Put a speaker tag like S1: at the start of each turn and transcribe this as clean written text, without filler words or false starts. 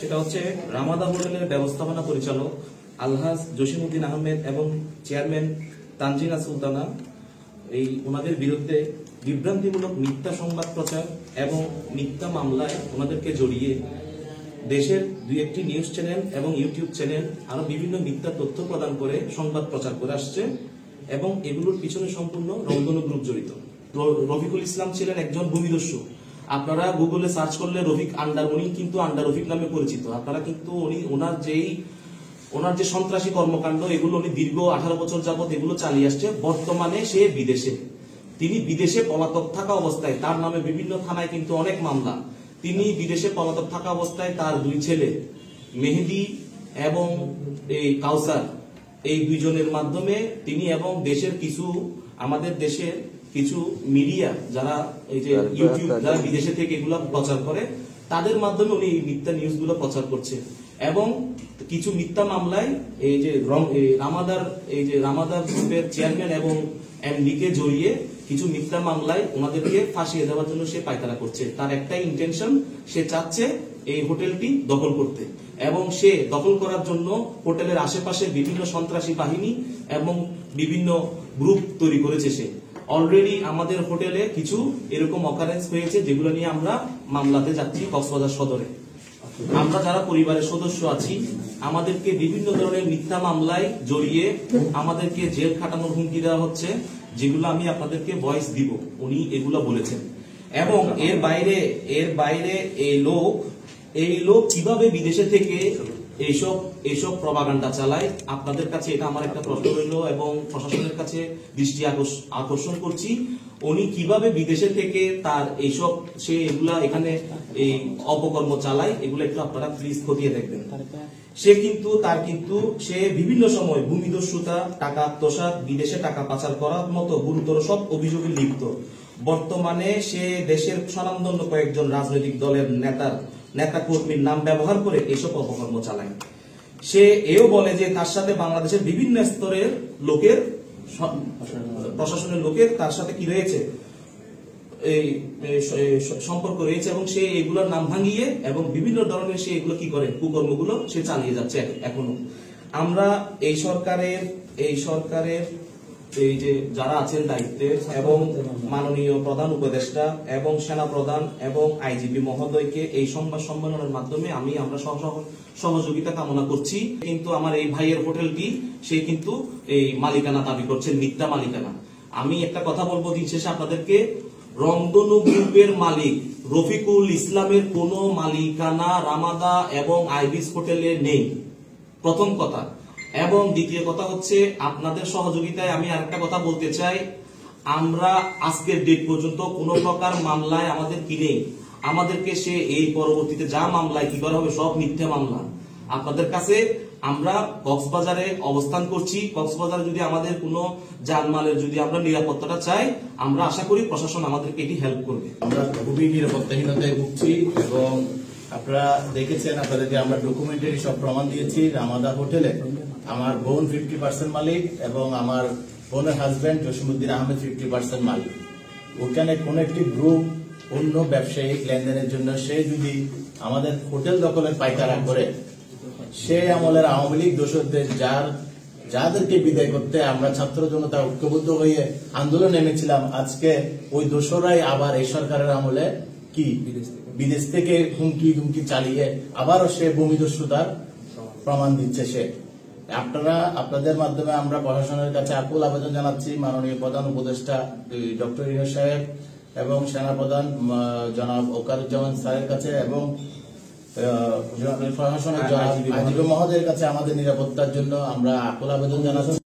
S1: সেটা হচ্ছে রামাদা হোটেলের ব্যবস্থাপনা পরিচালক আলহাজ জসিমউদ্দিন আহমেদ এবং চেয়ারম্যান তানজিনা সুলতানা ওনাদের বিরুদ্ধে বিভ্রান্তিমূলক মিথ্যা সংবাদ প্রচার এবং মিথ্যা মামলায় ওনাদেরকে জড়িয়ে দেশের দুই একটি নিউজ চ্যানেল এবং ইউটিউব চ্যানেল আরো বিভিন্ন মিথ্যা তথ্য প্রদান করে সংবাদ প্রচার করে আসছে এবং এগুলোর পিছনে সম্পূর্ণ রংধনু গ্রুপ জড়িত। রফিকুল ইসলাম ছিলেন একজন ভূমিদস্যু। আপনারা গুগলে সার্চ করলে উনি কিন্তু আন্ডার রফিক নামে পরিচিত। আপনারা কিন্তু ওনার যে সন্ত্রাসী কর্মকাণ্ড এগুলো উনি দীর্ঘ 18 বছর যাবত এগুলো চালিয়ে আসছে। বর্তমানে সে বিদেশে, তিনি বিদেশে পলাতক থাকা অবস্থায় তার নামে বিভিন্ন থানায় কিন্তু অনেক মামলা। তিনি বিদেশে পলাতক থাকা অবস্থায় তার দুই ছেলে মেহেদি এবং এই কাউসার, এই দুইজনের মাধ্যমে তিনি এবং আমাদের দেশের কিছু মিডিয়া যারা এই যে ইউটিউব যারা বিদেশে থেকে এগুলো প্রচার করে তাদের মাধ্যমে উনি এই মিথ্যা নিউজ গুলো প্রচার করছে এবং কিছু মিথ্যা মামলায় এই যে রামাদার গ্রুপের চেয়ারম্যান এবং এমডি কে জড়িয়ে কিছু মিথ্যা মামলায় ওনাদেরকে ফাঁসিয়ে দেওয়ার জন্য সে পায়তারা করছে। তার একটাই ইন্টেনশন, সে চাচ্ছে এই হোটেলটি দখল করতে এবং সে দখল করার জন্য হোটেলের আশেপাশে বিভিন্ন সন্ত্রাসী বাহিনী এবং বিভিন্ন গ্রুপ তৈরি করেছে। সে অলরেডি আমাদের হোটেলে কিছু এরকম অকারেন্স হয়েছে যেগুলো নিয়ে আমরা মামলাতে যাচ্ছি কক্সবাজার সদরে। আমরা যারা পরিবারের সদস্য আছি আমাদেরকে বিভিন্ন ধরনের মিথ্যা মামলায় জড়িয়ে আমাদেরকে জেল খাটানোর হুমকি দেওয়া হচ্ছে, যেগুলো আমি আপনাদেরকে ভয়েস দিব। উনি এগুলো বলেছেন এবং এর বাইরে এই লোক কিভাবে বিদেশে থেকে এইসব প্রপাগান্ডা চালায়। আপনাদের কাছে এটা আমার একটা প্রশ্ন রইল এবং প্রশাসনের কাছে দৃষ্টি আকর্ষণ করছি, উনি কিভাবে বিদেশে থেকে তার সে এগুলা এখানে এই অপকর্ম চালায়, এগুলো একটু আপনারা প্লিজ খতিয়ে দেখবেন। সে বিভিন্ন সময় ভূমিদস্যুতা, টাকা আত্মসাৎ, বিদেশে টাকা পাচার করার মতো গুরুতর সব অভিযোগে লিপ্ত। বর্তমানে সে দেশের স্বনামধন্য কয়েকজন রাজনৈতিক দলের নেতা কর্মীর নাম ব্যবহার করে এইসব অপকর্ম চালায়। সে এও বলে যে তার সাথে বাংলাদেশের বিভিন্ন স্তরের লোকের, প্রশাসনের লোকের তার সাথে কি রয়েছে, এই সম্পর্ক রয়েছে এবং সে এগুলোর নাম ভাঙিয়ে এবং বিভিন্ন ধরনের সে এগুলো কি করে কুকর্মগুলো সে চালিয়ে যাচ্ছে এখনো। আমরা এই সরকারের এই যে যারা আছেন দায়িত্বে এবং মাননীয় প্রধান উপদেষ্টা এবং সেনা প্রধান এবং আইজিপি মহোদয়কে এই সংবাদ সম্মেলনের মাধ্যমে আমরা সহযোগিতা কামনা করছি। কিন্তু আমার এই ভাইয়ের হোটেলটি সে কিন্তু এই মালিকানা দাবি করছেন, মিথ্যা মালিকানা। আমি একটা কথা বলবো দিন শেষে আপনাদেরকে, রংধনু গ্রুপের মালিক রফিকুল ইসলামের কোন মালিকানা রামাদা এবং আইবিস হোটেলে নেই, প্রথম কথা। এবং দ্বিতীয় কথা হচ্ছে আপনাদের সহযোগিতায় আমি আরেকটা কথা বলতে চাই, আমরা আজকের ডেট পর্যন্ত কোন প্রকার মামলায় আমাদের কি নেই। আমাদেরকে সে এই পরবর্তীতে যা মামলায় কি করা হবে সব মিথ্যা মামলা। আপনাদের কাছে আমরা কক্সবাজারে অবস্থান করছি, কক্সবাজারে যদি আমাদের কোনো জানমালের যদি আমরা নিরাপত্তাটা চাই, আমরা আশা করি প্রশাসন আমাদেরকে এটি হেল্প করবে।
S2: আমরা খুবই নিরাপত্তাহীনতায় ভুগছি এবং আপনারা দেখেছেন, আপনাদেরকে আমরা ডকুমেন্টারি সব প্রমাণ দিয়েছি। রামাদা হোটেলে আমার বোন 50% মালিক এবং আমার বোনের হাজবেন্ড জসিমউদ্দিন আহমেদ 50% মালিক। ওখানে কোন একটি গ্রুপ অন্য ব্যবসায়িক লেনদেনের জন্য সে যদি আমাদের হোটেল দখলের পায়তারা করে, সে আমলের আওয়ামী লীগ দোসরদের যাদেরকে বিদায় করতে আমরা ছাত্র জনতা ঐক্যবদ্ধ হয়ে আন্দোলন নেমেছিলাম, আজকে ওই দোসরাই আবার এই সরকারের আমলে কি বিদেশ থেকে হুমকি চালিয়ে আবারও সে ভূমিদস্যুতার প্রমাণ দিচ্ছে। সে আপনাদের মাধ্যমে আমরা প্রশাসনের কাছে আকুল আবেদন জানাচ্ছি, মাননীয় প্রধান উপদেষ্টা ডক্টর ইউনূস সাহেব এবং সেনাপ্রধান জনাব ওয়াকারুজ্জামান স্যারের কাছে এবং প্রশাসনের আইজিপি মহোদয়ের কাছে আমাদের নিরাপত্তার জন্য আমরা আকুল আবেদন জানাচ্ছি।